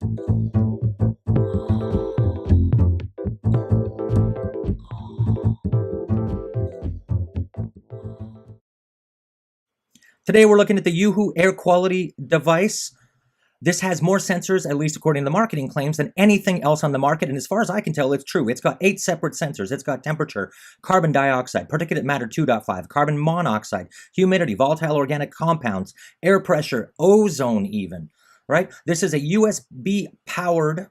Today we're looking at the uHoo air quality device. This has more sensors, at least according to the marketing claims, than anything else on the market. And as far as I can tell, it's true. It's got 8 separate sensors. It's got temperature, carbon dioxide, particulate matter 2.5, carbon monoxide, humidity, volatile organic compounds, air pressure, ozone even, right? This is a USB powered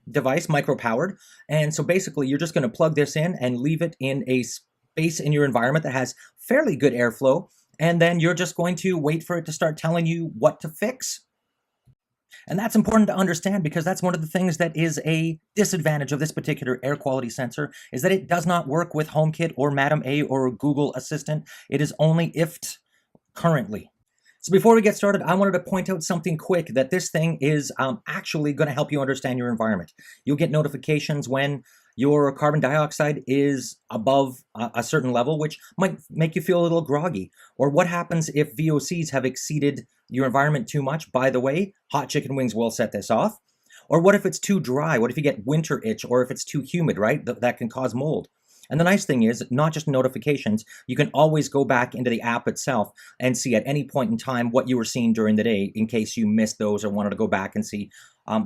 device, micro powered. And so basically you're just going to plug this in and leave it in a space in your environment that has fairly good airflow. And then you're just going to wait for it to start telling you what to fix. And that's important to understand because that's one of the things that is a disadvantage of this particular air quality sensor is that it does not work with HomeKit or Madam A or Google Assistant. It is only IFT currently. So before we get started, I wanted to point out something quick that this thing is actually going to help you understand your environment. You'll get notifications when your carbon dioxide is above a certain level, which might make you feel a little groggy. Or what happens if VOCs have exceeded your environment too much? By the way, hot chicken wings will set this off. Or what if it's too dry? What if you get winter itch? Or if it's too humid, right? That can cause mold. And the nice thing is, not just notifications, you can always go back into the app itself and see at any point in time what you were seeing during the day in case you missed those or wanted to go back and see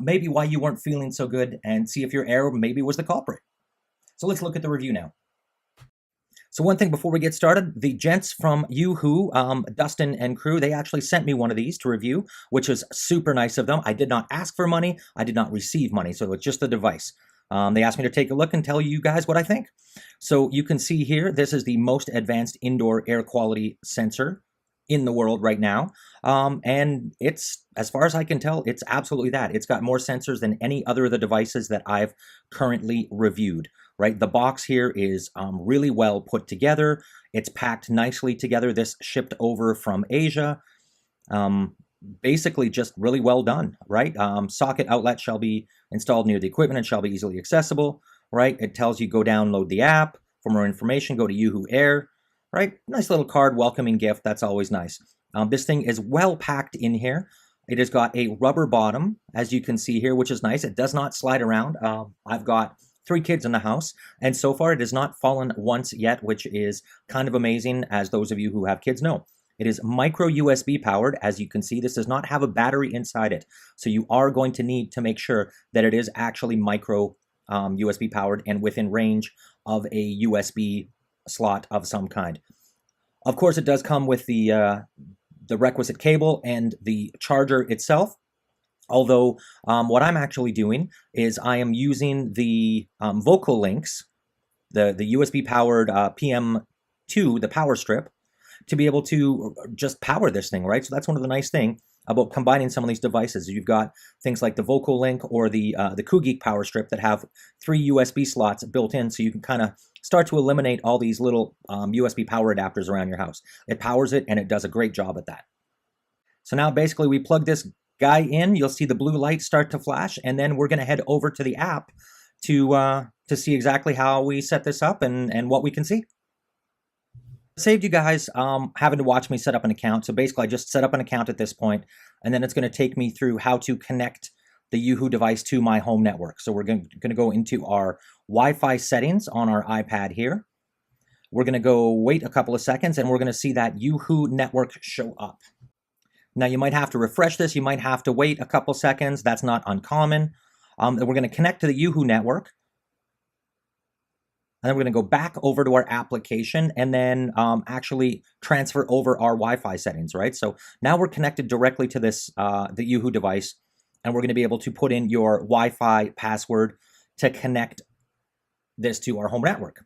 maybe why you weren't feeling so good and see if your error maybe was the culprit. So let's look at the review now. So one thing before we get started, the gents from uHoo, Dustin and crew, they actually sent me one of these to review, which was super nice of them. I did not ask for money. I did not receive money, so it's just the device. They asked me to take a look and tell you guys what I think. So you can see here, this is the most advanced indoor air quality sensor in the world right now. And it's, as far as I can tell, it's absolutely that. It's got more sensors than any other of the devices that I've currently reviewed, right? The box here is really well put together. It's packed nicely together. This shipped over from Asia. Basically just really well done, right? Socket outlet shall be installed near the equipment and shall be easily accessible, right? It tells you go download the app. For more information, go to uHoo Air, right? Nice little card, welcoming gift. That's always nice. This thing is well packed in here. It has got a rubber bottom, as you can see here, which is nice. It does not slide around. I've got 3 kids in the house, and so far it has not fallen once yet, which is kind of amazing, as those of you who have kids know. It is micro USB powered. As you can see, this does not have a battery inside it. So you are going to need to make sure that it is actually micro USB powered and within range of a USB slot of some kind. Of course, it does come with the requisite cable and the charger itself. Although what I'm actually doing is I am using the vocal links, the USB powered PM2, the power strip, to be able to just power this thing, right? So that's one of the nice things about combining some of these devices. You've got things like the Vocal Link or the CoolGeek power strip that have 3 USB slots built in, so you can kind of start to eliminate all these little USB power adapters around your house. It powers it, and it does a great job at that. So now basically we plug this guy in. You'll see the blue light start to flash, and then we're going to head over to the app to see exactly how we set this up and what we can see. Saved you guys having to watch me set up an account. So basically I just set up an account at this point, and then it's going to take me through how to connect the uHoo device to my home network. So we're going to go into our Wi-Fi settings on our iPad here. We're going to go wait a couple of seconds, and we're going to see that uHoo network show up. Now you might have to refresh this. You might have to wait a couple seconds. That's not uncommon. We're going to connect to the uHoo network. And then we're going to go back over to our application and then actually transfer over our Wi-Fi settings, right? So now we're connected directly to this, the uHoo device, and we're going to be able to put in your Wi-Fi password to connect this to our home network,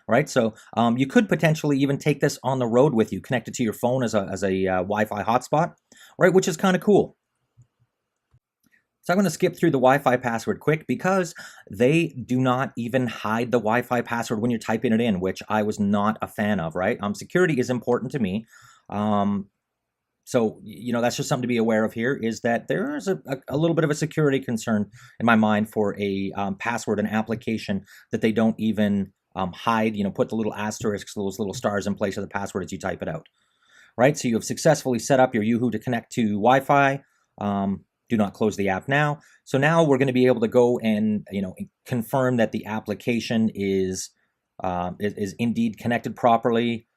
right? So you could potentially even take this on the road with you, connect it to your phone as a Wi-Fi hotspot, right? Which is kind of cool. So I'm going to skip through the Wi-Fi password quick because they do not even hide the Wi-Fi password when you're typing it in, which I was not a fan of, right? Security is important to me. So, you know, that's just something to be aware of here, is that there is a little bit of a security concern in my mind for a password, an application that they don't even hide, you know, put the little asterisks, those little stars in place of the password as you type it out, right? So you have successfully set up your uHoo to connect to Wi-Fi. do not close the app now. So now we're going to be able to go and confirm that the application is indeed connected properly,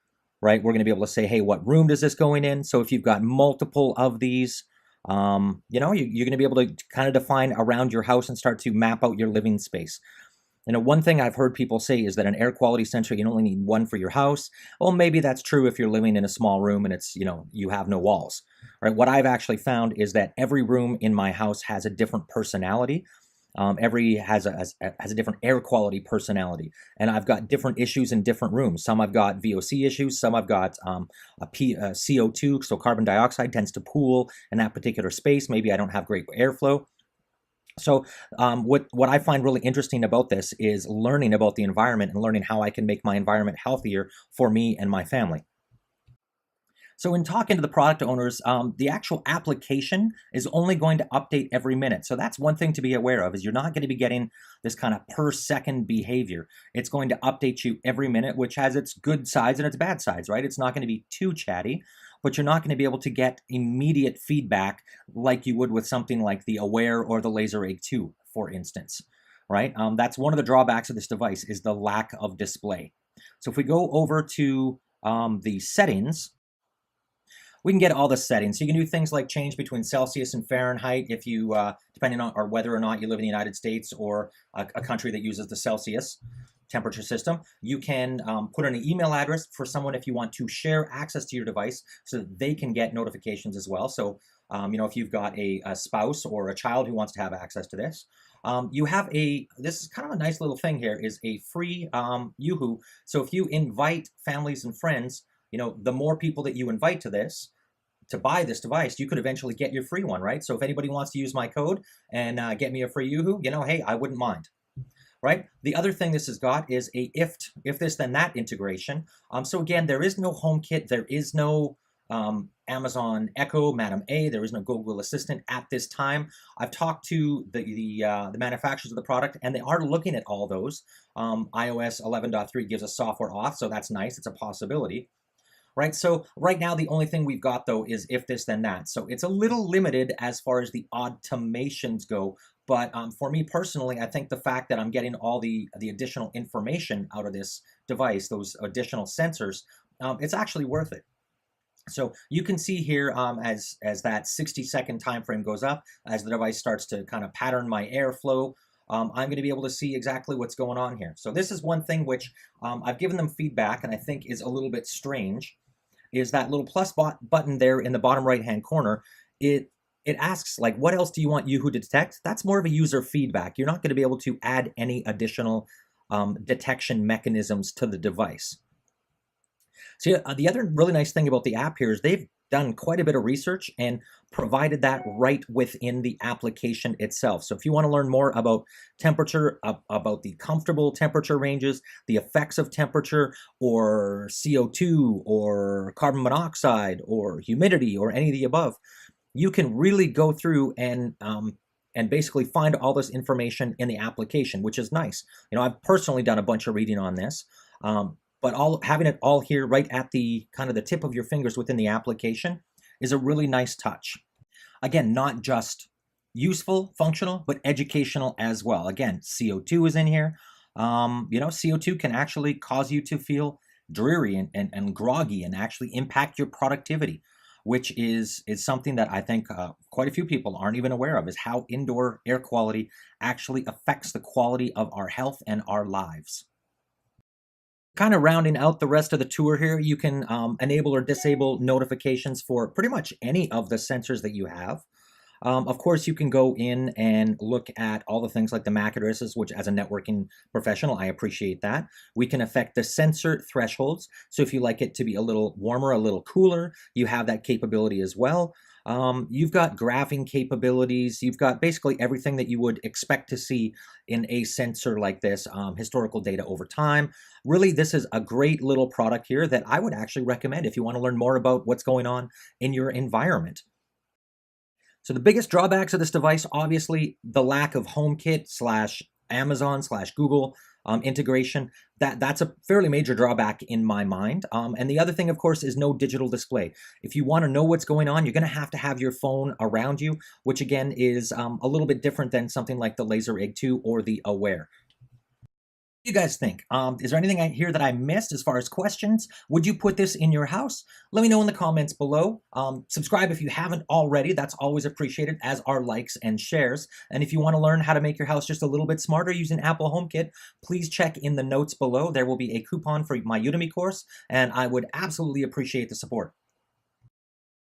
right? We're going to be able to say, hey, what room does this go in? So if you've got multiple of these, you're going to be able to kind of define around your house and start to map out your living space. One thing I've heard people say is that an air quality sensor, you only need one for your house. Well, maybe that's true if you're living in a small room and it's, you have no walls, right? What I've actually found is that every room in my house has a different personality. Every has a different air quality personality, and I've got different issues in different rooms. Some I've got VOC issues, some I've got CO2, so carbon dioxide tends to pool in that particular space. Maybe I don't have great airflow. So what I find really interesting about this is learning about the environment and learning how I can make my environment healthier for me and my family. So in talking to the product owners, the actual application is only going to update every minute. So that's one thing to be aware of, is you're not going to be getting this kind of per second behavior. It's going to update you every minute, which has its good sides and its bad sides, right? It's not going to be too chatty, but you're not going to be able to get immediate feedback like you would with something like the Aware or the Laser Egg 2, for instance, right? That's one of the drawbacks of this device, is the lack of display. So if we go over to the settings, we can get all the settings. So you can do things like change between Celsius and Fahrenheit if you, depending on or whether or not you live in the United States or a country that uses the Celsius temperature system. You can put in an email address for someone if you want to share access to your device so that they can get notifications as well. So, if you've got a spouse or a child who wants to have access to this, you have this is kind of a nice little thing here, is a free uHoo. So if you invite families and friends, the more people that you invite to buy this device, you could eventually get your free one, right? So if anybody wants to use my code and get me a free uHoo, hey, I wouldn't mind, right? The other thing this has got is a if this then that integration. So again, there is no HomeKit, there is no Amazon Echo, Madam A, there is no Google Assistant at this time. I've talked to the manufacturers of the product, and they are looking at all those. iOS 11.3 gives us software auth, so that's nice. It's a possibility. Right, so right now the only thing we've got though is if this then that. So it's a little limited as far as the automations go, but for me personally, I think the fact that I'm getting all the additional information out of this device, those additional sensors, it's actually worth it. So you can see here as that 60-second time frame goes up, as the device starts to kind of pattern my airflow, I'm going to be able to see exactly what's going on here. So this is one thing which I've given them feedback and I think is a little bit strange, is that little plus button there in the bottom right-hand corner. It asks, like, what else do you want uHoo to detect? That's more of a user feedback. You're not going to be able to add any additional detection mechanisms to the device. So the other really nice thing about the app here is they've done quite a bit of research and provided that right within the application itself. So if you want to learn more about temperature, about the comfortable temperature ranges, the effects of temperature, or CO2, or carbon monoxide, or humidity, or any of the above, you can really go through and basically find all this information in the application, which is nice. I've personally done a bunch of reading on this. But having it all here right at the kind of the tip of your fingers within the application is a really nice touch. Again, not just useful, functional, but educational as well. Again, CO2 is in here. CO2 can actually cause you to feel dreary and groggy and actually impact your productivity, which is something that I think quite a few people aren't even aware of, is how indoor air quality actually affects the quality of our health and our lives. Kind of rounding out the rest of the tour here, you can enable or disable notifications for pretty much any of the sensors that you have. Of course, you can go in and look at all the things like the MAC addresses, which as a networking professional, I appreciate that. We can affect the sensor thresholds. So if you like it to be a little warmer, a little cooler, you have that capability as well. You've got graphing capabilities. You've got basically everything that you would expect to see in a sensor like this, historical data over time. Really, this is a great little product here that I would actually recommend if you want to learn more about what's going on in your environment. So the biggest drawbacks of this device, obviously, the lack of HomeKit / Amazon / Google integration. That's a fairly major drawback in my mind. And the other thing, of course, is no digital display. If you want to know what's going on, you're going to have your phone around you, which again is a little bit different than something like the Laser Ig 2 or the Aware. You guys think? Is there anything here that I missed as far as questions? Would you put this in your house? Let me know in the comments below. Subscribe if you haven't already. That's always appreciated, as are likes and shares. And if you want to learn how to make your house just a little bit smarter using Apple HomeKit, please check in the notes below. There will be a coupon for my Udemy course, and I would absolutely appreciate the support.